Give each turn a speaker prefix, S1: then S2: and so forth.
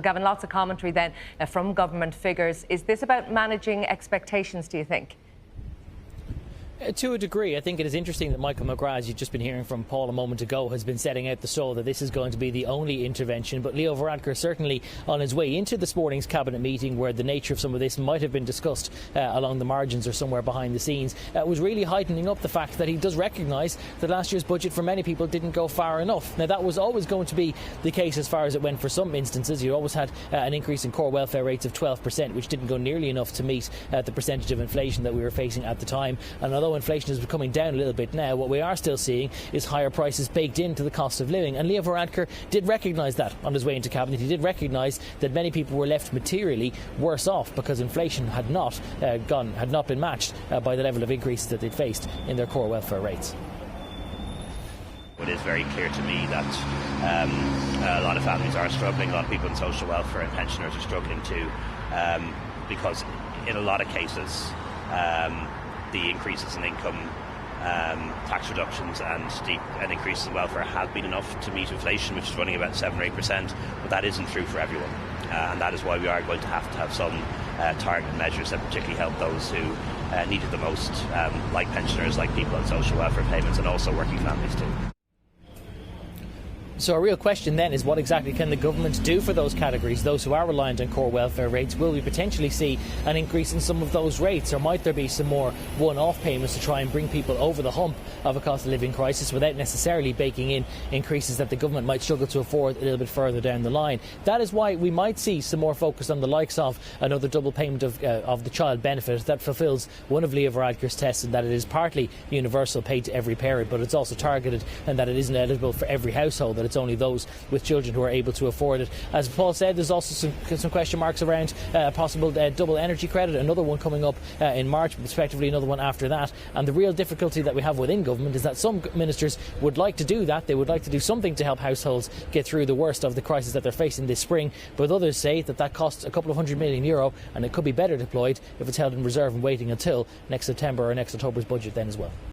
S1: Gavan, lots of commentary then from government figures. Is this about managing expectations, do you think?
S2: To a degree. I think it is interesting that Michael McGrath, as you've just been hearing from Paul a moment ago, has been setting out the stall that this is going to be the only intervention. But Leo Varadkar certainly on his way into this morning's cabinet meeting, where the nature of some of this might have been discussed along the margins or somewhere behind the scenes, was really heightening up the fact that he does recognise that last year's budget for many people didn't go far enough. Now, that was always going to be the case as far as it went for some instances. You always had an increase in core welfare rates of 12%, which didn't go nearly enough to meet the percentage of inflation that we were facing at the time. And although inflation is coming down a little bit now, what we are still seeing is higher prices baked into the cost of living. And Leo Varadkar did recognise that on his way into cabinet. He did recognise that many people were left materially worse off because inflation had not been matched by the level of increases that they'd faced in their core welfare rates.
S3: It is very clear to me that a lot of families are struggling. A lot of people in social welfare and pensioners are struggling too, because in a lot of cases the increases in income, tax reductions and increases in welfare have been enough to meet inflation, which is running about 7 or 8%, but that isn't true for everyone. And that is why we are going to have some targeted measures that particularly help those who need it the most, like pensioners, like people on social welfare payments, and also working families too.
S2: So a real question then is, what exactly can the government do for those categories, those who are reliant on core welfare rates? Will we potentially see an increase in some of those rates, or might there be some more one-off payments to try and bring people over the hump of a cost of living crisis without necessarily baking in increases that the government might struggle to afford a little bit further down the line? That is why we might see some more focus on the likes of another double payment of the child benefit that fulfills one of Leo Varadkar's tests, and that it is partly universal, paid to every parent, but it's also targeted, and that it isn't eligible for every household, that it's only those with children who are able to afford it. As Paul said, there's also some question marks around possible double energy credit, another one coming up in March, respectively another one after that. And the real difficulty that we have within government is that some ministers would like to do that. They would like to do something to help households get through the worst of the crisis that they're facing this spring, but others say that costs a couple of €100 million, and it could be better deployed if it's held in reserve and waiting until next September or next October's budget then as well.